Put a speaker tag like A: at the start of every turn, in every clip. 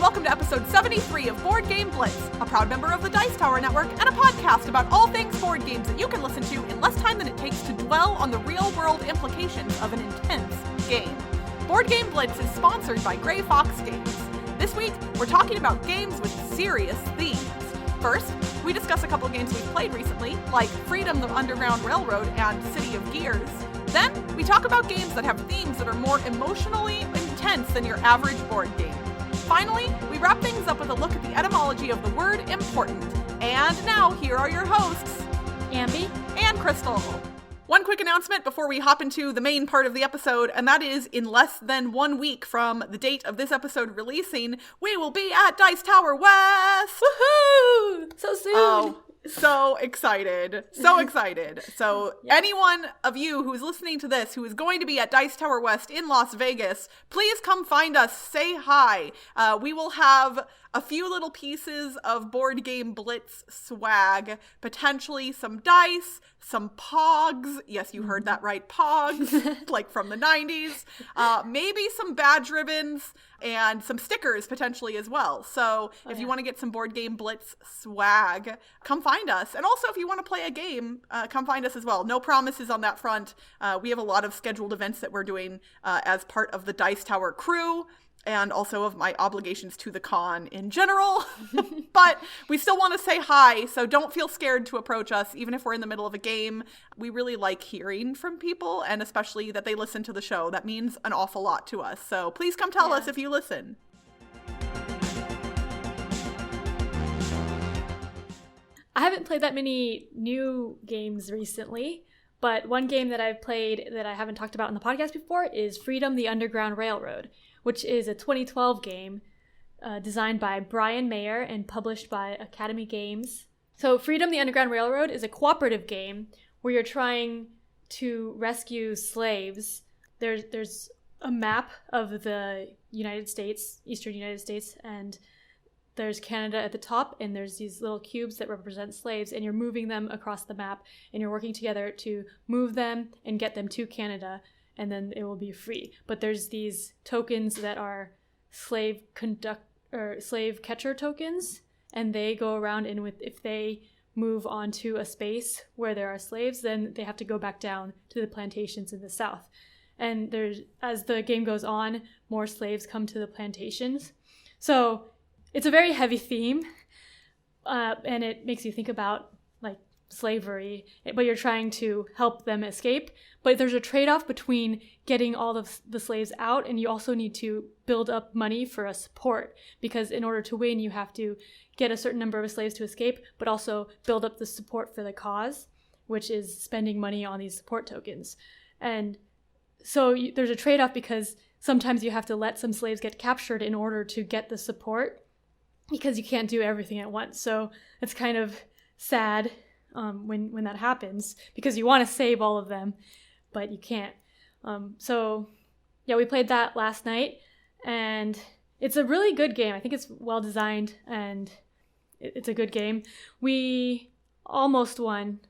A: and welcome to episode 73 of Board Game Blitz, a proud member of the Dice Tower Network and a podcast about all things board games that you can listen to in less time than it takes to dwell on the real-world implications of an intense game. Board Game Blitz is sponsored by Grey Fox Games. This week, we're talking about games with serious themes. First, we discuss a couple of games we've played recently, like Freedom, the Underground Railroad, and City of Gears. Then, we talk about games that have themes that are more emotionally intense than your average board game. Finally, we wrap things up with a look at the etymology of the word important. And now, here are your hosts,
B: Ambie
A: and Crystal. One quick announcement before we hop into the main part of the episode, and that is in less than 1 week from the date of this episode releasing, we will be at Dice Tower West!
B: Woohoo! So soon!
A: Oh, so excited. So excited. So anyone of you who's listening to this who is going to be at Dice Tower West in Las Vegas, please come find us. Say hi. We will have a few little pieces of Board Game Blitz swag, potentially some dice, some pogs. Yes, you heard that right, pogs, like from the 90s. Maybe some badge ribbons and some stickers potentially as well. So if you want to get some Board Game Blitz swag, come find us. And also if you want to play a game, come find us as well. No promises on that front. We have a lot of scheduled events that we're doing as part of the Dice Tower crew, and also of my obligations to the con in general. But we still want to say hi, so don't feel scared to approach us, even if we're in the middle of a game. We really like hearing from people, and especially that they listen to the show. That means an awful lot to us. So please come tell us if you listen.
B: I haven't played that many new games recently, but one game that I've played that I haven't talked about in the podcast before is Freedom, the Underground Railroad, which is a 2012 game designed by Brian Mayer and published by Academy Games. So Freedom, the Underground Railroad is a cooperative game where you're trying to rescue slaves. There's a map of the United States, Eastern United States, and there's Canada at the top, and there's these little cubes that represent slaves, and you're moving them across the map, and you're working together to move them and get them to Canada, and then it will be free. But there's these tokens that are slave catcher tokens, and they go around, and if they move onto a space where there are slaves, then they have to go back down to the plantations in the south. And as the game goes on, more slaves come to the plantations. So it's a very heavy theme, and it makes you think about like slavery, but you're trying to help them escape. But there's a trade-off between getting all of the slaves out, and you also need to build up money for a support, because in order to win, you have to get a certain number of slaves to escape, but also build up the support for the cause, which is spending money on these support tokens. And so there's a trade-off, because sometimes you have to let some slaves get captured in order to get the support, because you can't do everything at once. So it's kind of sad when that happens, because you want to save all of them, but you can't. So we played that last night, and it's a really good game. I think it's well designed, and it's a good game. We almost won,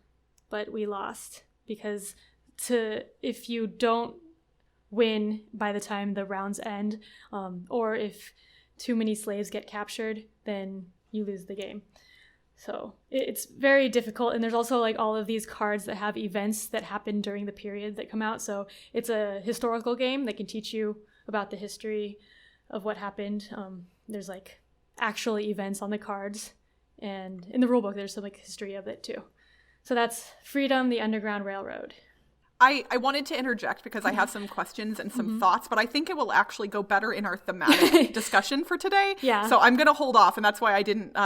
B: but we lost, because if you don't win by the time the rounds end, or if too many slaves get captured, then you lose the game. So it's very difficult, and there's also like all of these cards that have events that happen during the period that come out. So it's a historical game that can teach you about the history of what happened. There's like actual events on the cards, and in the rulebook there's some like history of it too. So that's Freedom, the Underground Railroad.
A: I wanted to interject because I have some questions and some thoughts, but I think it will actually go better in our thematic discussion for today.
B: Yeah.
A: So I'm going to hold off, and that's why I didn't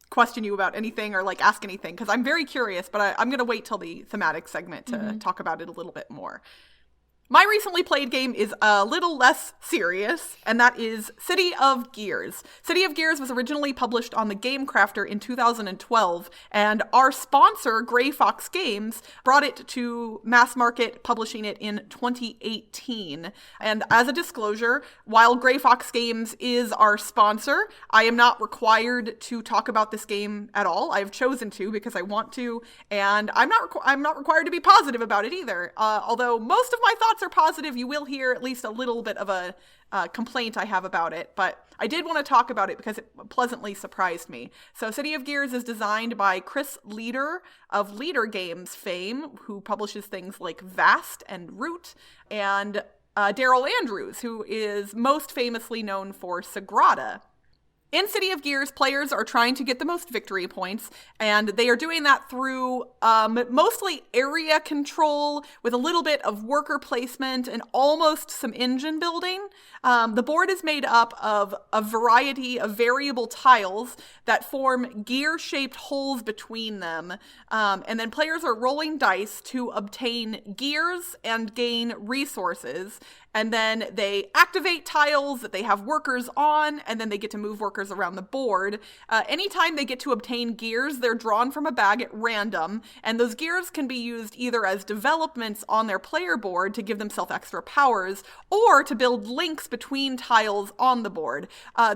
A: question you about anything or like ask anything, because I'm very curious, but I'm going to wait till the thematic segment to talk about it a little bit more. My recently played game is a little less serious, and that is City of Gears. City of Gears was originally published on the Game Crafter in 2012, and our sponsor, Grey Fox Games, brought it to mass market, publishing it in 2018. And as a disclosure, while Grey Fox Games is our sponsor, I am not required to talk about this game at all. I have chosen to because I want to, and I'm not required to be positive about it either. Although most of my thoughts or positive, you will hear at least a little bit of a complaint I have about it, but I did want to talk about it because it pleasantly surprised me. So City of Gears is designed by Chris Leader of Leader Games fame, who publishes things like Vast and Root, and Daryl Andrews, who is most famously known for Sagrada. In City of Gears, players are trying to get the most victory points, and they are doing that through mostly area control with a little bit of worker placement and almost some engine building. The board is made up of a variety of variable tiles that form gear-shaped holes between them, and then players are rolling dice to obtain gears and gain resources. And then they activate tiles that they have workers on, and then they get to move workers around the board. Anytime they get to obtain gears, they're drawn from a bag at random, and those gears can be used either as developments on their player board to give themselves extra powers, or to build links between tiles on the board.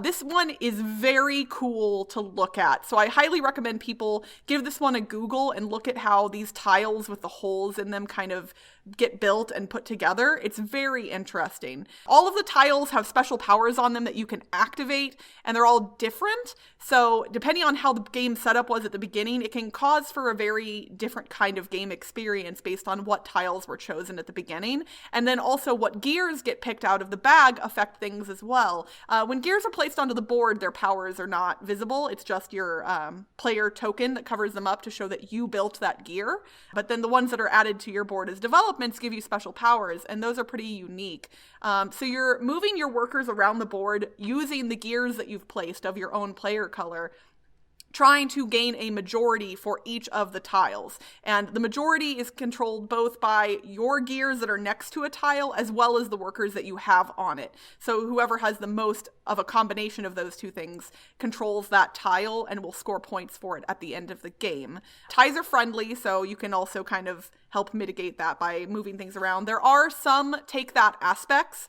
A: This one is very cool to look at, so I highly recommend people give this one a Google and look at how these tiles with the holes in them kind of get built and put together. It's very interesting. All of the tiles have special powers on them that you can activate, and they're all different. So depending on how the game setup was at the beginning, it can cause for a very different kind of game experience based on what tiles were chosen at the beginning. And then also what gears get picked out of the bag affect things as well. When gears are placed onto the board, their powers are not visible. It's just your player token that covers them up to show that you built that gear. But then the ones that are added to your board as developments give you special powers, and those are pretty unique. So you're moving your workers around the board using the gears that you've placed of your own player color, trying to gain a majority for each of the tiles. And the majority is controlled both by your gears that are next to a tile as well as the workers that you have on it. So whoever has the most of a combination of those two things controls that tile and will score points for it at the end of the game. Ties are friendly, so you can also kind of help mitigate that by moving things around. There are some take that aspects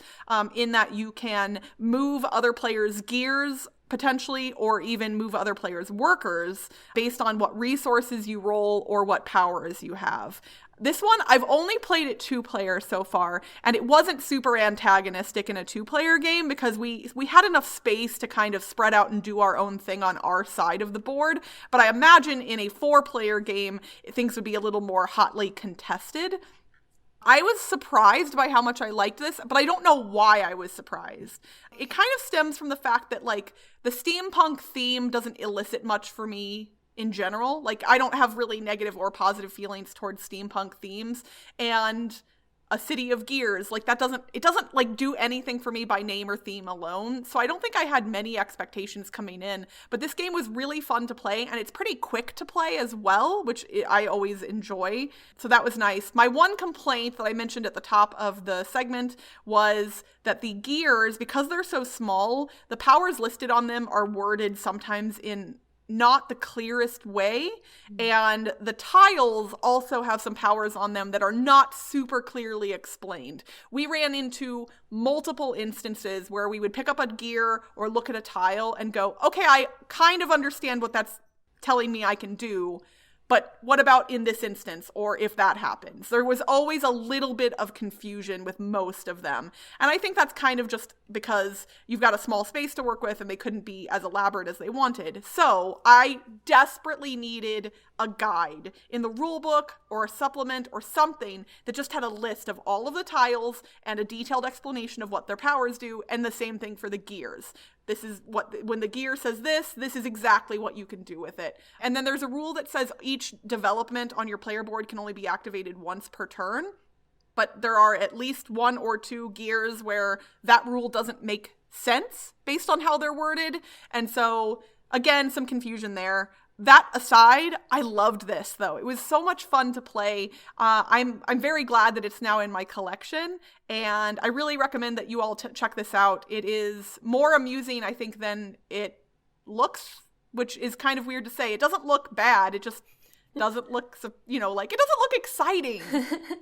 A: in that you can move other players' gears potentially, or even move other players' workers based on what resources you roll or what powers you have. This one, I've only played it 2-player so far, and it wasn't super antagonistic in a 2-player game because we had enough space to kind of spread out and do our own thing on our side of the board. But I imagine in a 4-player game, things would be a little more hotly contested. I was surprised by how much I liked this, but I don't know why I was surprised. It kind of stems from the fact that, like, the steampunk theme doesn't elicit much for me in general. Like, I don't have really negative or positive feelings towards steampunk themes, and a City of Gears, like, it doesn't like do anything for me by name or theme alone. So I don't think I had many expectations coming in, but this game was really fun to play, and it's pretty quick to play as well, which I always enjoy. So that was nice. My one complaint that I mentioned at the top of the segment was that the gears, because they're so small, the powers listed on them are worded sometimes in not the clearest way, and the tiles also have some powers on them that are not super clearly explained. We ran into multiple instances where we would pick up a gear or look at a tile and go, okay, I kind of understand what that's telling me I can do, but what about in this instance, or if that happens? There was always a little bit of confusion with most of them. And I think that's kind of just because you've got a small space to work with and they couldn't be as elaborate as they wanted. So I desperately needed a guide in the rule book or a supplement or something that just had a list of all of the tiles and a detailed explanation of what their powers do, and the same thing for the gears. This is what, when the gear says this is exactly what you can do with it. And then there's a rule that says each development on your player board can only be activated once per turn. But there are at least 1 or 2 gears where that rule doesn't make sense based on how they're worded. And so, again, some confusion there. That aside, I loved this, though. It was so much fun to play. I'm very glad that it's now in my collection, and I really recommend that you all check this out. It is more amusing, I think, than it looks, which is kind of weird to say. It doesn't look bad. It just doesn't look, it doesn't look exciting,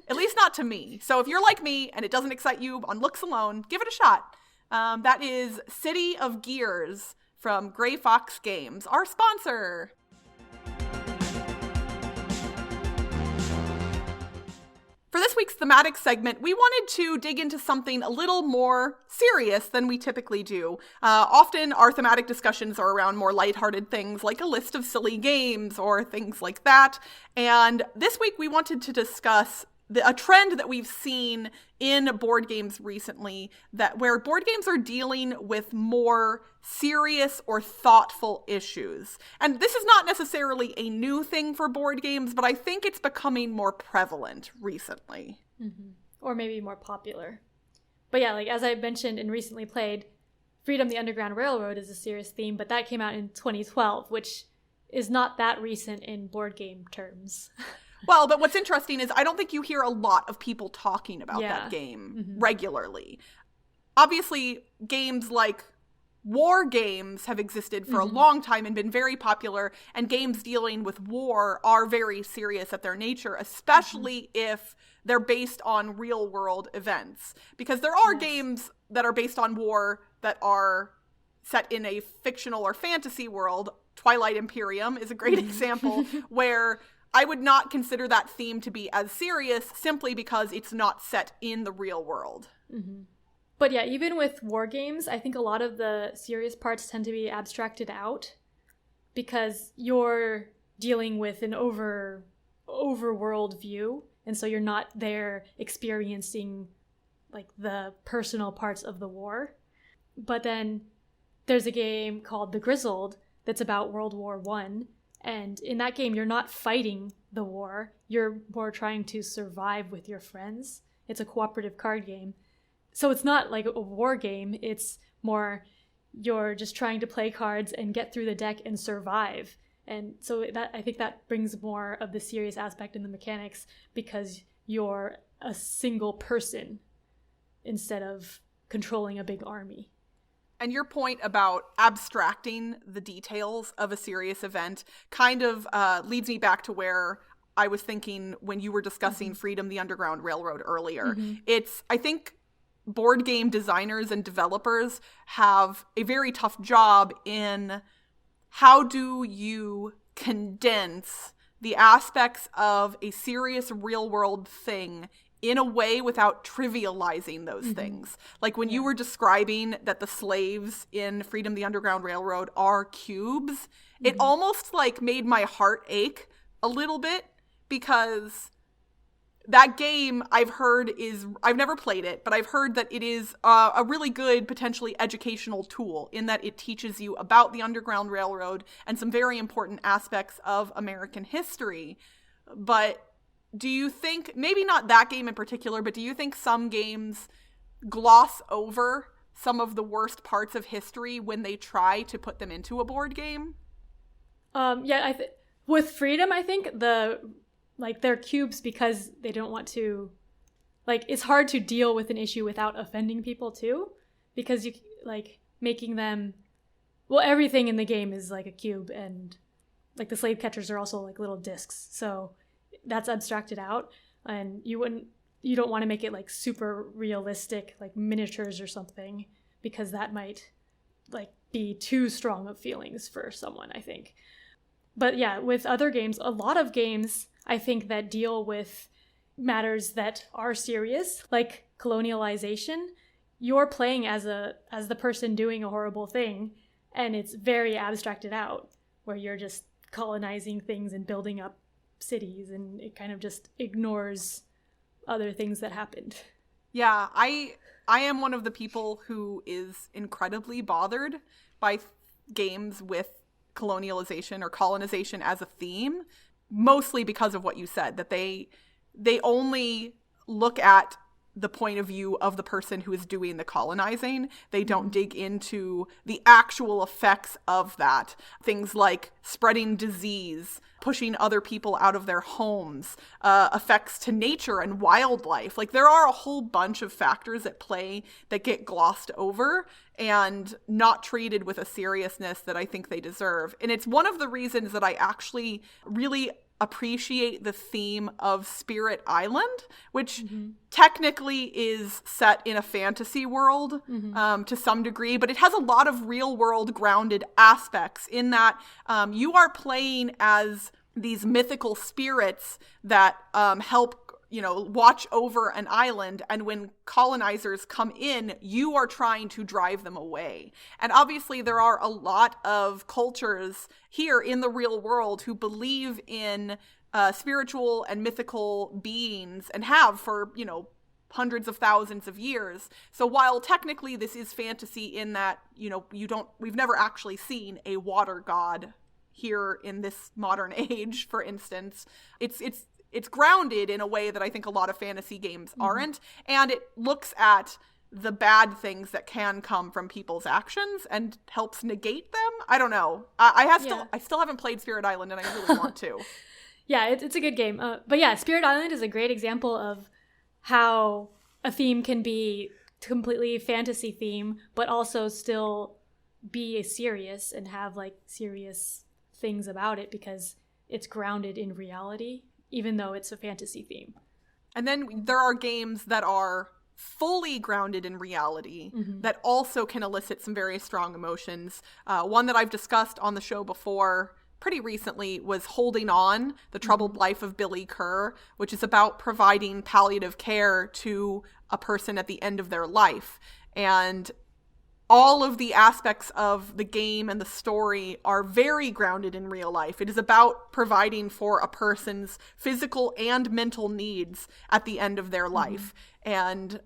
A: at least not to me. So if you're like me and it doesn't excite you on looks alone, give it a shot. That is City of Gears from Gray Fox Games, our sponsor. For this week's thematic segment, we wanted to dig into something a little more serious than we typically do. Often our thematic discussions are around more lighthearted things like a list of silly games or things like that. And this week we wanted to discuss a trend that we've seen in board games recently, that where board games are dealing with more serious or thoughtful issues. And this is not necessarily a new thing for board games, but I think it's becoming more prevalent recently.
B: Mm-hmm. Or maybe more popular. But yeah, like as I mentioned and recently played, Freedom the Underground Railroad is a serious theme, but that came out in 2012, which is not that recent in board game terms.
A: Well, but what's interesting is I don't think you hear a lot of people talking about that game regularly. Obviously, games like war games have existed for a long time and been very popular, and games dealing with war are very serious at their nature, especially if they're based on real-world events. Because there are games that are based on war that are set in a fictional or fantasy world. Twilight Imperium is a great example where I would not consider that theme to be as serious simply because it's not set in the real world.
B: Mm-hmm. But yeah, even with war games, I think a lot of the serious parts tend to be abstracted out because you're dealing with an overworld view, and so you're not there experiencing like the personal parts of the war. But then there's a game called The Grizzled that's about World War I. And in that game, you're not fighting the war. You're more trying to survive with your friends. It's a cooperative card game. So it's not like a war game. It's more you're just trying to play cards and get through the deck and survive. And so that I think that brings more of the serious aspect in the mechanics because you're a single person instead of controlling a big army.
A: And your point about abstracting the details of a serious event kind of leads me back to where I was thinking when you were discussing Freedom the Underground Railroad earlier. I think board game designers and developers have a very tough job in how do you condense the aspects of a serious real-world thing in a way without trivializing those things. Like when you were describing that the slaves in Freedom the Underground Railroad are cubes, it almost like made my heart ache a little bit because that game I've never played it, but I've heard that it is a really good, potentially educational tool in that it teaches you about the Underground Railroad and some very important aspects of American history. But do you think, maybe not that game in particular, but do you think some games gloss over some of the worst parts of history when they try to put them into a board game?
B: With Freedom, I think they're cubes because they don't want to, it's hard to deal with an issue without offending people too, because you making them, everything in the game is like a cube, and like the slave catchers are also like little discs, so that's abstracted out, and you don't want to make it like super realistic, like miniatures or something, because that might like be too strong of feelings for someone, I think. But yeah, with other games, a lot of games I think that deal with matters that are serious, like colonialization, you're playing as the person doing a horrible thing, and it's very abstracted out, where you're just colonizing things and building up cities, and it kind of just ignores other things that happened.
A: Yeah, I am one of the people who is incredibly bothered by games with colonialization or colonization as a theme, mostly because of what you said, that they only look at the point of view of the person who is doing the colonizing. They don't dig into the actual effects of that. Things like spreading disease, pushing other people out of their homes, effects to nature and wildlife. Like, there are a whole bunch of factors at play that get glossed over and not treated with a seriousness that I think they deserve. And it's one of the reasons that I actually really appreciate the theme of Spirit Island, which technically is set in a fantasy world to some degree, but it has a lot of real world grounded aspects in that you are playing as these mythical spirits that help watch over an island, and when colonizers come in, you are trying to drive them away. And obviously there are a lot of cultures here in the real world who believe in spiritual and mythical beings, and have for, hundreds of thousands of years. So while technically this is fantasy in that, we've never actually seen a water god here in this modern age, for instance, it's grounded in a way that I think a lot of fantasy games aren't, and it looks at the bad things that can come from people's actions and helps negate them. I don't know. I still haven't played Spirit Island, and I really want to.
B: Yeah, it's a good game. But yeah, Spirit Island is a great example of how a theme can be completely fantasy theme, but also still be serious and have like serious things about it because it's grounded in reality, even though it's a fantasy theme.
A: And then there are games that are fully grounded in reality that also can elicit some very strong emotions. One that I've discussed on the show before pretty recently was Holding On, The Troubled Life of Billy Kerr, which is about providing palliative care to a person at the end of their life. And all of the aspects of the game and the story are very grounded in real life. It is about providing for a person's physical and mental needs at the end of their life. And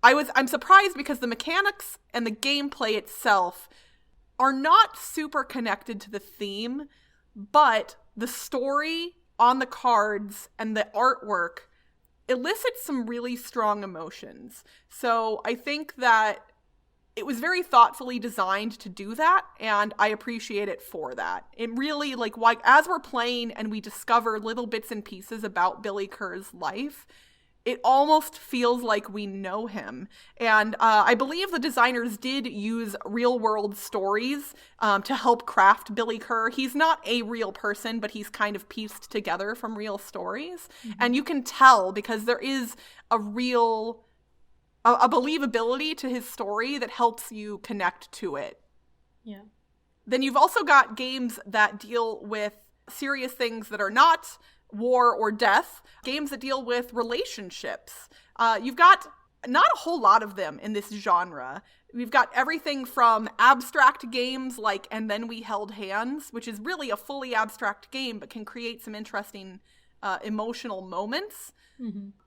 A: I'm surprised because the mechanics and the gameplay itself are not super connected to the theme, but the story on the cards and the artwork elicits some really strong emotions. So I think that it was very thoughtfully designed to do that, and I appreciate it for that. It really, as we're playing and we discover little bits and pieces about Billy Kerr's life, it almost feels like we know him. And I believe the designers did use real-world stories to help craft Billy Kerr. He's not a real person, but he's kind of pieced together from real stories. And you can tell because there is a believability to his story that helps you connect to it.
B: Yeah.
A: Then you've also got games that deal with serious things that are not war or death, games that deal with relationships. You've got not a whole lot of them in this genre. We've got everything from abstract games like And Then We Held Hands, which is really a fully abstract game but can create some interesting emotional moments.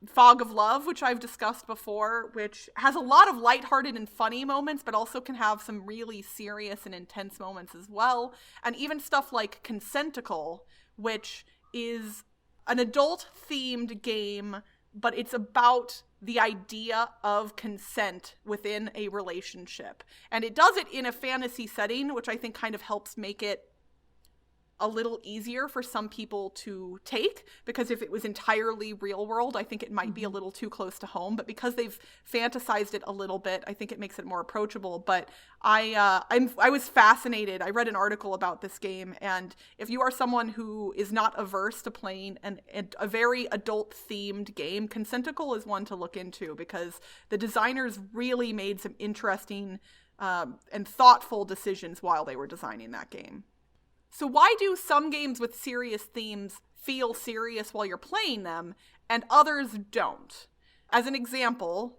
A: Fog of Love, which I've discussed before, which has a lot of lighthearted and funny moments, but also can have some really serious and intense moments as well. And even stuff like Consentacle, which is an adult-themed game, but it's about the idea of consent within a relationship. And it does it in a fantasy setting, which I think kind of helps make it a little easier for some people to take, because if it was entirely real world, I think it might be a little too close to home. But because they've fantasized it a little bit, I think it makes it more approachable. But I was fascinated. I read an article about this game, and if you are someone who is not averse to playing a very adult-themed game, Consentacle is one to look into, because the designers really made some interesting and thoughtful decisions while they were designing that game. So why do some games with serious themes feel serious while you're playing them, and others don't? As an example,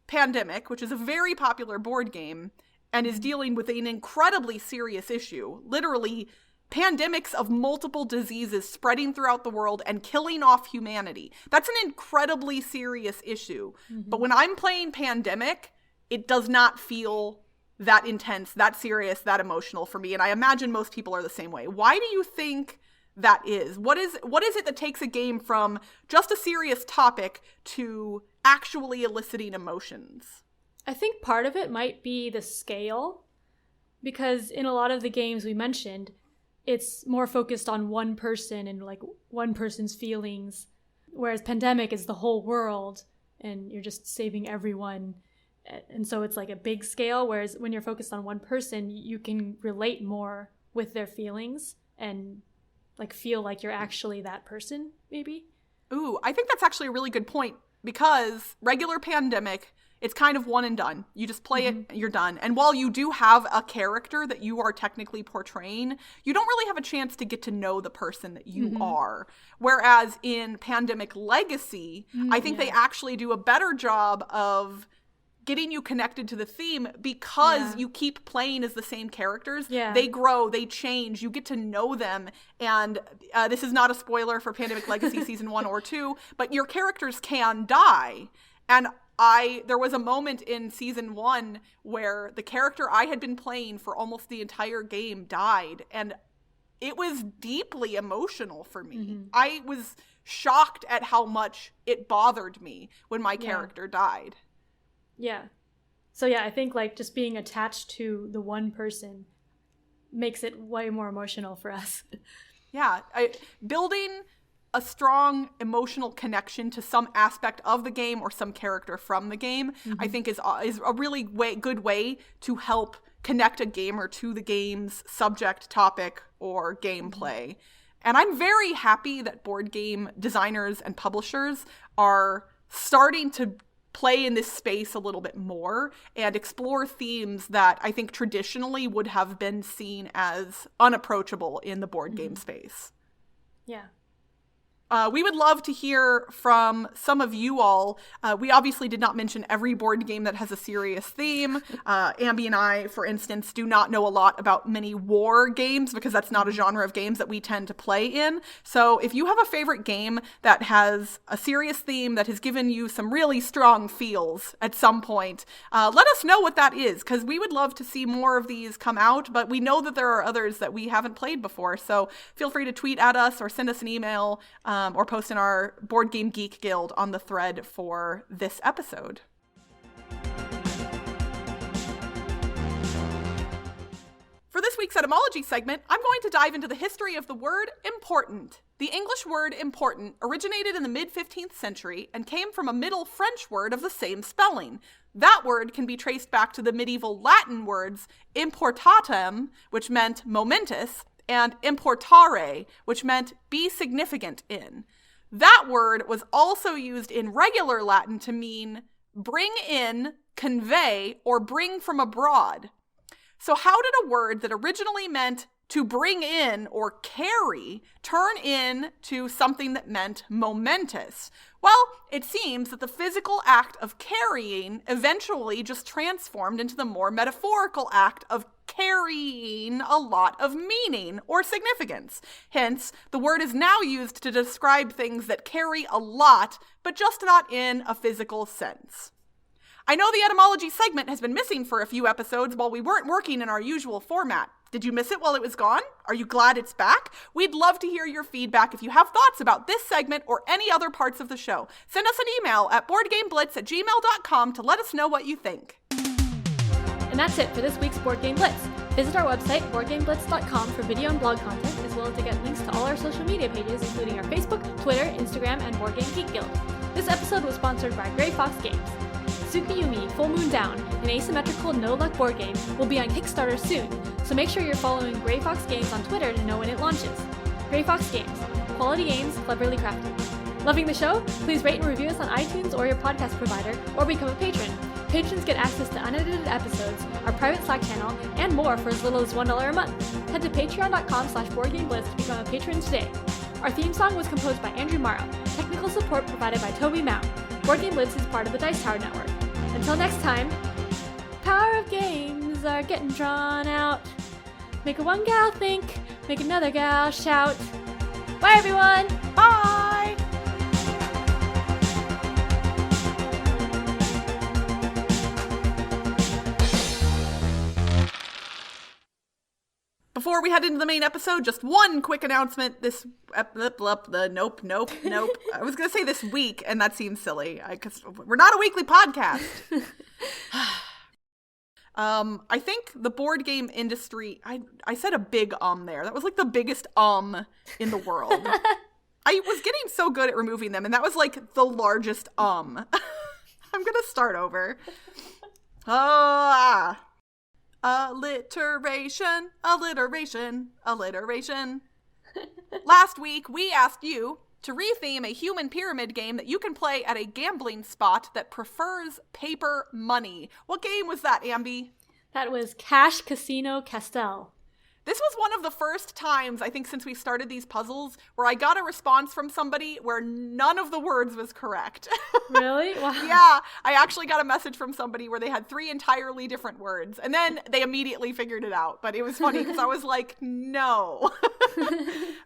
A: Pandemic, which is a very popular board game, and is dealing with an incredibly serious issue, literally pandemics of multiple diseases spreading throughout the world and killing off humanity. That's an incredibly serious issue. But when I'm playing Pandemic, it does not feel that intense, that serious, that emotional for me. And I imagine most people are the same way. Why do you think that is? What is it that takes a game from just a serious topic to actually eliciting emotions?
B: I think part of it might be the scale, because in a lot of the games we mentioned, it's more focused on one person and like one person's feelings, whereas Pandemic is the whole world and you're just saving everyone. And so it's like a big scale, whereas when you're focused on one person, you can relate more with their feelings and like feel like you're actually that person, maybe.
A: Ooh, I think that's actually a really good point, because regular Pandemic It's kind of one and done. You just play it, you're done. And while you do have a character that you are technically portraying, you don't really have a chance to get to know the person that you are. Whereas in Pandemic Legacy, I think they actually do a better job of getting you connected to the theme because you keep playing as the same characters. They grow, they change, you get to know them. And this is not a spoiler for Pandemic Legacy Season 1 or 2, but your characters can die. And there was a moment in Season 1 where the character I had been playing for almost the entire game died. And it was deeply emotional for me. I was shocked at how much it bothered me when my character died.
B: Yeah. So yeah, I think like just being attached to the one person makes it way more emotional for us. Yeah.
A: Building a strong emotional connection to some aspect of the game or some character from the game, I think is a really good way to help connect a gamer to the game's subject, topic, or gameplay. And I'm very happy that board game designers and publishers are starting to play in this space a little bit more and explore themes that I think traditionally would have been seen as unapproachable in the board game space.
B: Yeah.
A: We would love to hear from some of you all. We obviously did not mention every board game that has a serious theme. Ambie and I, for instance, do not know a lot about many war games because that's not a genre of games that we tend to play in. So if you have a favorite game that has a serious theme that has given you some really strong feels at some point, let us know what that is, because we would love to see more of these come out, but we know that there are others that we haven't played before. So feel free to tweet at us or send us an email. Or post in our Board Game Geek Guild on the thread for this episode. For this week's etymology segment, I'm going to dive into the history of the word important. The English word important originated in the mid-15th century and came from a Middle French word of the same spelling. That word can be traced back to the medieval Latin words importatem, which meant momentous, and importare, which meant be significant in. That word was also used in regular Latin to mean bring in, convey, or bring from abroad. So how did a word that originally meant to bring in or carry turn into something that meant momentous? Well, it seems that the physical act of carrying eventually just transformed into the more metaphorical act of carrying a lot of meaning or significance. Hence, the word is now used to describe things that carry a lot, but just not in a physical sense. I know the etymology segment has been missing for a few episodes while we weren't working in our usual format. Did you miss it while it was gone? Are you glad it's back? We'd love to hear your feedback if you have thoughts about this segment or any other parts of the show. Send us an email at boardgameblitz@gmail.com to let us know what you think.
B: And that's it for this week's Board Game Blitz. Visit our website, boardgameblitz.com, for video and blog content, as well as to get links to all our social media pages, including our Facebook, Twitter, Instagram, and Board Game Geek Guild. This episode was sponsored by Grey Fox Games. Tsukiyumi Full Moon Down, an asymmetrical no-luck board game, will be on Kickstarter soon, so make sure you're following Grey Fox Games on Twitter to know when it launches. Grey Fox Games. Quality games, cleverly crafted. Loving the show? Please rate and review us on iTunes or your podcast provider, or become a patron. Patrons get access to unedited episodes, our private Slack channel, and more for as little as $1 a month. Head to patreon.com/boardgameblitz to become a patron today. Our theme song was composed by Andrew Morrow. Technical support provided by Toby Mount. Board Game Blitz is part of the Dice Tower Network. Until next time, power of games are getting drawn out. Make a one gal think, make another gal shout. Bye everyone!
A: Bye! Before we head into the main episode, just one quick announcement. Nope. I was going to say this week, and that seems silly, because we're not a weekly podcast. I think the board game industry, I said a big there. That was like the biggest in the world. I was getting so good at removing them, and that was like the largest I'm going to start over. Alliteration. Last week, we asked you, to retheme a human pyramid game that you can play at a gambling spot that prefers paper money. What game was that, Ambie?
B: That was Cash Casino Castel.
A: This was one of the first times, I think, since we started these puzzles, where I got a response from somebody where none of the words was correct.
B: Really? Wow.
A: Yeah, I actually got a message from somebody where they had 3 entirely different words, and then they immediately figured it out. But it was funny because I was like, no.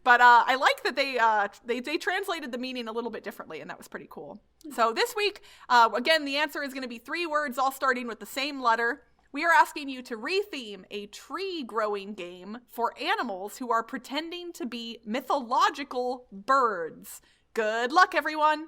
A: But I like that they translated the meaning a little bit differently, and that was pretty cool. So this week, again, the answer is going to be 3 words, all starting with the same letter. We are asking you to retheme a tree-growing game for animals who are pretending to be mythological birds. Good luck, everyone!